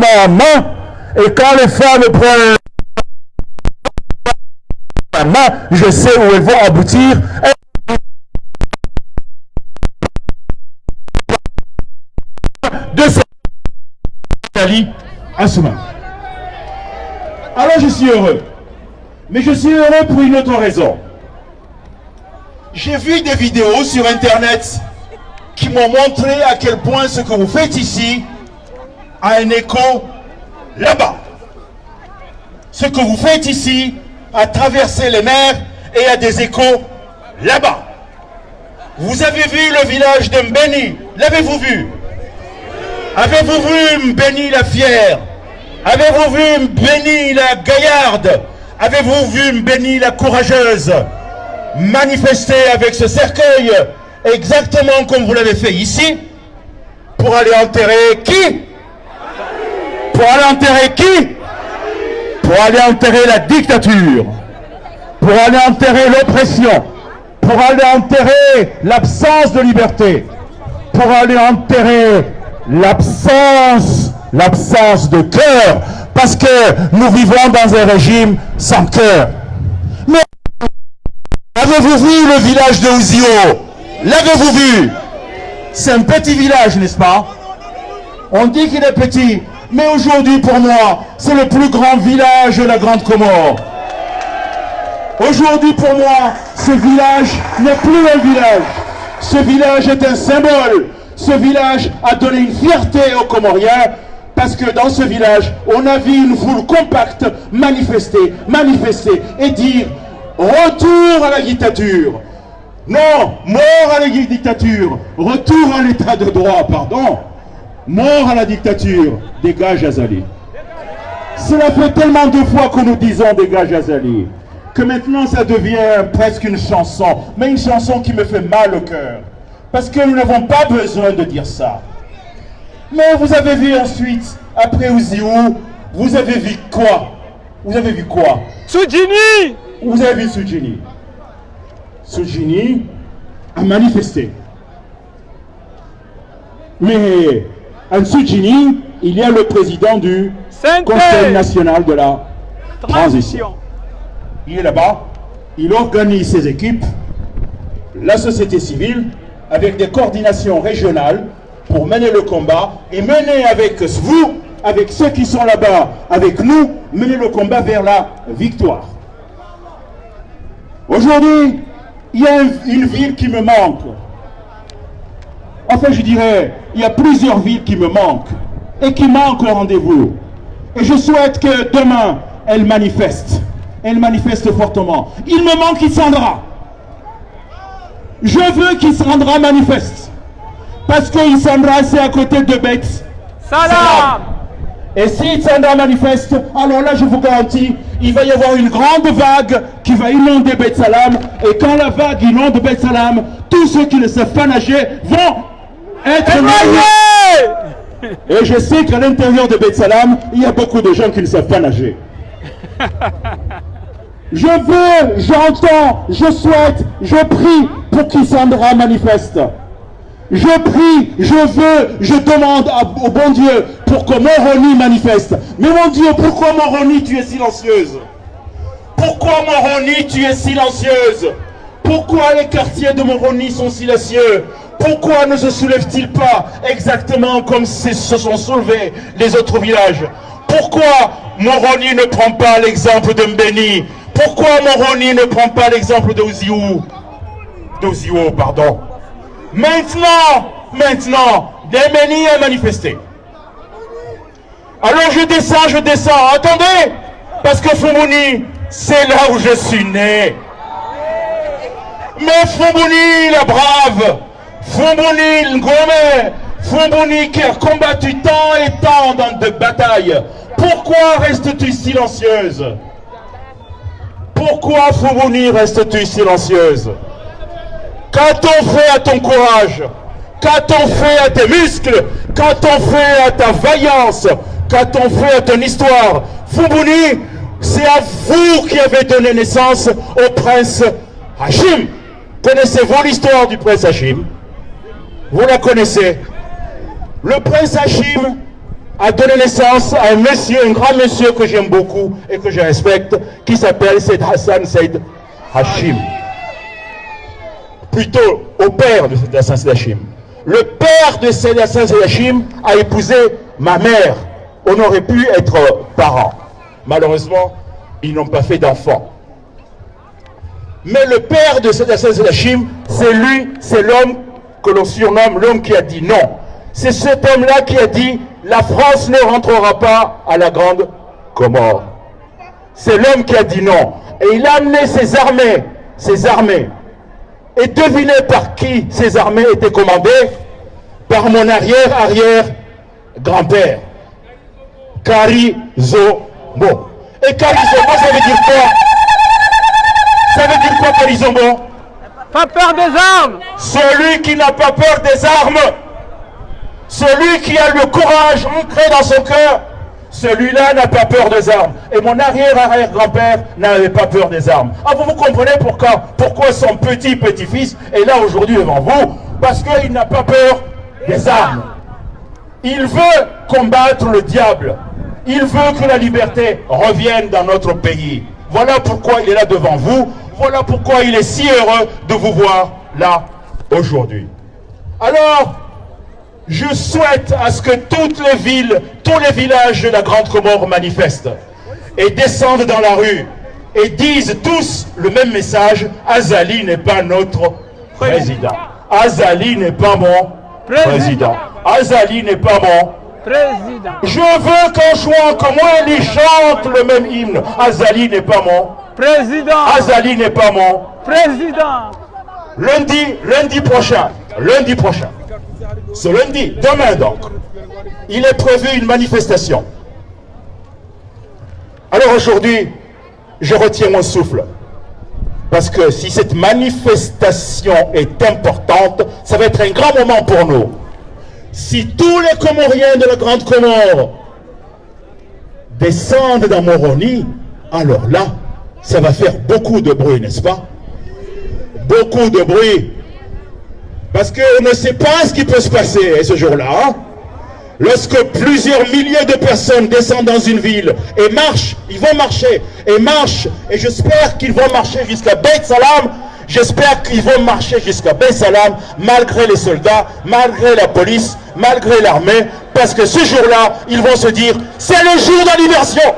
développement en main. Et quand les femmes prennent la main, je sais où elles vont aboutir. De cette Italie à Souma. Alors je suis heureux. Mais je suis heureux pour une autre raison. J'ai vu des vidéos sur Internet qui m'ont montré à quel point ce que vous faites ici a un écho là-bas. Ce que vous faites ici a traversé les mers et a des échos là-bas. Vous avez vu le village de Mbeni, l'avez-vous vu? Avez-vous vu Mbeni la fière? Avez-vous vu Mbeni la gaillarde? Avez-vous vu Mbeni la courageuse manifester avec ce cercueil exactement comme vous l'avez fait ici pour aller enterrer qui? Pour aller enterrer qui? Pour aller enterrer la dictature, pour aller enterrer l'oppression, pour aller enterrer l'absence de liberté, pour aller enterrer l'absence de cœur, parce que nous vivons dans un régime sans cœur. Mais avez-vous vu le village de Ouzio? L'avez-vous vu? C'est un petit village, n'est-ce pas? On dit qu'il est petit, mais aujourd'hui pour moi, c'est le plus grand village de la Grande Comore. Aujourd'hui pour moi, ce village n'est plus un village. Ce village est un symbole. Ce village a donné une fierté aux Comoriens, parce que dans ce village, on a vu une foule compacte manifester et dire retour à la dictature. Non, mort à la dictature, retour à l'état de droit, pardon. Mort à la dictature, dégage Azali. Cela fait tellement de fois que nous disons dégage Azali, que maintenant ça devient presque une chanson, mais une chanson qui me fait mal au cœur. Parce que nous n'avons pas besoin de dire ça. Mais vous avez vu ensuite, après Ouziou, vous avez vu quoi? Vous avez vu quoi? Soudjini! Vous avez vu Soudjini. Soudjini a manifesté. Mais en Soudjini, il y a le président du Conseil national de la transition. Il est là-bas, il organise ses équipes, la société civile, avec des coordinations régionales pour mener le combat et mener avec vous, avec ceux qui sont là-bas, avec nous, mener le combat vers la victoire. Aujourd'hui, il y a une ville qui me manque. Enfin, je dirais, il y a plusieurs villes qui me manquent et qui manquent au rendez-vous. Et je souhaite que demain, elles manifestent. Elles manifestent fortement. Il me manque Isandra. Je veux qu'Isandra manifeste. Parce que Isandra, c'est à côté de Beit Salam. Et si Isandra manifeste, alors là, je vous garantis, il va y avoir une grande vague qui va inonder Beit Salam. Et quand la vague inonde Beit Salam, tous ceux qui ne savent pas nager vont être noyés. Et je sais qu'à l'intérieur de Beit Salam, il y a beaucoup de gens qui ne savent pas nager. Je veux, j'entends, je souhaite, je prie pour qu'Isandra manifeste. Je prie, je veux, je demande au bon Dieu pour que Moroni manifeste. Mais mon Dieu, pourquoi Moroni tu es silencieuse? Pourquoi Moroni tu es silencieuse? Pourquoi les quartiers de Moroni sont silencieux? Pourquoi ne se soulèvent-ils pas exactement comme se sont soulevés les autres villages? Pourquoi Moroni ne prend pas l'exemple de Mbeni? Pourquoi Moroni ne prend pas l'exemple d'Oziou? D'Oziou, pardon. Maintenant, Mbeni a manifesté. Alors je descends. Attendez, parce que Fumuni, c'est là où je suis né. Mais Fumuni, la brave, Fumuni, Ngome, Fumuni qui a combattu tant et tant dans de batailles. Pourquoi restes-tu silencieuse? Pourquoi Fumuni restes-tu silencieuse? Qu'a-t-on fait à ton courage? Qu'a-t-on fait à tes muscles? Qu'a-t-on fait à ta vaillance? Qu'a-t-on fait à ton histoire? Fumuni, c'est à vous qui avez donné naissance au prince Hachim. Connaissez-vous l'histoire du prince Hachim? Vous la connaissez. Le prince Hachim a donné naissance à un monsieur, un grand monsieur que j'aime beaucoup et que je respecte, qui s'appelle Said Hassan Said Hashim. Plutôt au père de Said Hassan Said Hashim. Le père de Said Hassan Said Hashim a épousé ma mère. On aurait pu être parents. Malheureusement, ils n'ont pas fait d'enfants. Mais le père de Said Hassan Said Hashim, c'est lui, c'est l'homme que l'on surnomme l'homme qui a dit non. C'est cet homme-là qui a dit « La France ne rentrera pas à la Grande Comore ». C'est l'homme qui a dit non. Et il a amené ses armées. Et devinez par qui ces armées étaient commandées? Par mon arrière-arrière-grand-père. Kari Zomo. Et Kari Zomo, ça veut dire quoi? Ça veut dire quoi, Kari Zomo? Pas peur des armes. Celui qui n'a pas peur des armes. Celui qui a le courage ancré dans son cœur, celui-là n'a pas peur des armes. Et mon arrière-arrière-grand-père n'avait pas peur des armes. Ah, vous comprenez pourquoi son petit-petit-fils est là aujourd'hui devant vous? Parce qu'il n'a pas peur des armes. Il veut combattre le diable. Il veut que la liberté revienne dans notre pays. Voilà pourquoi il est là devant vous. Voilà pourquoi il est si heureux de vous voir là aujourd'hui. Alors, je souhaite à ce que toutes les villes, tous les villages de la Grande Comore manifestent et descendent dans la rue et disent tous le même message: Azali n'est pas notre président. Azali n'est pas mon président. Azali n'est pas mon président. Je veux qu'en jouant comme moi, ils chantent le même hymne. Azali n'est pas mon président. Azali n'est pas mon président. Lundi prochain. Ce lundi, demain donc, il est prévu une manifestation. Alors aujourd'hui, je retiens mon souffle. Parce que si cette manifestation est importante, ça va être un grand moment pour nous. Si tous les Comoriens de la Grande Comore descendent dans Moroni, alors là, ça va faire beaucoup de bruit, n'est-ce pas? Beaucoup de bruit. Parce qu'on ne sait pas ce qui peut se passer ce jour-là. Hein? Lorsque plusieurs milliers de personnes descendent dans une ville et marchent, ils vont marcher, et marchent, et j'espère qu'ils vont marcher jusqu'à Beit Salam, j'espère qu'ils vont marcher jusqu'à Beit Salam, malgré les soldats, malgré la police, malgré l'armée, parce que ce jour-là, ils vont se dire, c'est le jour de la libération.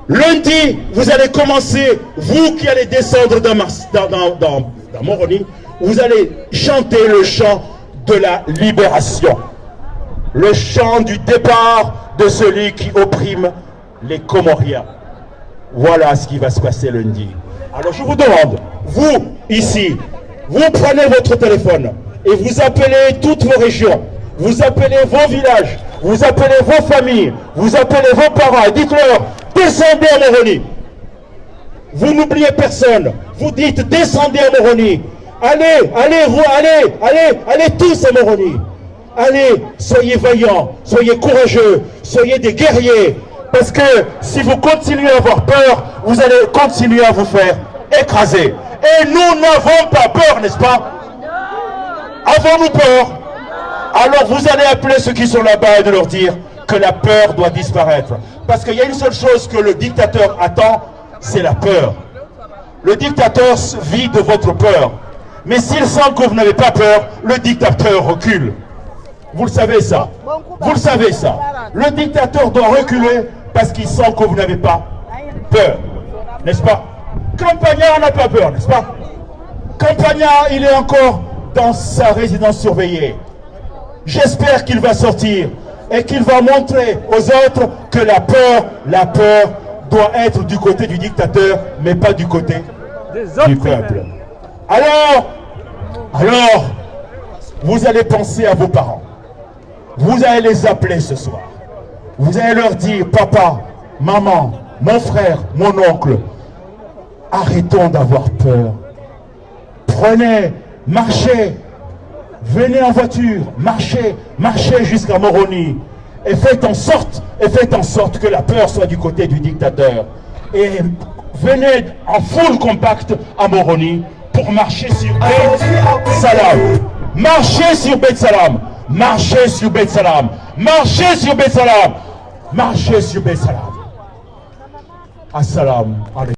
Lundi, vous allez commencer, vous qui allez descendre dans Moroni, vous allez chanter le chant de la libération. Le chant du départ de celui qui opprime les Comoriens. Voilà ce qui va se passer lundi. Alors je vous demande, vous, ici, vous prenez votre téléphone et vous appelez toutes vos régions, vous appelez vos villages, vous appelez vos familles, vous appelez vos parents et dites-leur, descendez à Moroni. Vous n'oubliez personne. Vous dites, descendez à Moroni. Allez tous à Moroni. Allez, soyez vaillants, soyez courageux, soyez des guerriers. Parce que si vous continuez à avoir peur, vous allez continuer à vous faire écraser. Et nous n'avons pas peur, n'est-ce pas? Avons-nous peur? Alors vous allez appeler ceux qui sont là-bas et de leur dire que la peur doit disparaître. Parce qu'il y a une seule chose que le dictateur attend, c'est la peur. Le dictateur vit de votre peur. Mais s'il sent que vous n'avez pas peur, le dictateur recule. Vous le savez ça. Vous le savez ça. Le dictateur doit reculer parce qu'il sent que vous n'avez pas peur. N'est-ce pas? Campagnard n'a pas peur, n'est-ce pas? Campagnard, il est encore dans sa résidence surveillée. J'espère qu'il va sortir et qu'il va montrer aux autres que la peur doit être du côté du dictateur, mais pas du côté du peuple. Alors, vous allez penser à vos parents. Vous allez les appeler ce soir. Vous allez leur dire, papa, maman, mon frère, mon oncle, arrêtons d'avoir peur. Prenez, marchez, venez en voiture, marchez jusqu'à Moroni. Et faites en sorte que la peur soit du côté du dictateur. Et venez en foule compacte à Moroni pour marcher sur Beit Salam. Marchez sur Beit Salam. Marchez sur Bet Salam. Marchez sur Bet Salam. Marchez sur Bet Salam. Assalamu alaikum.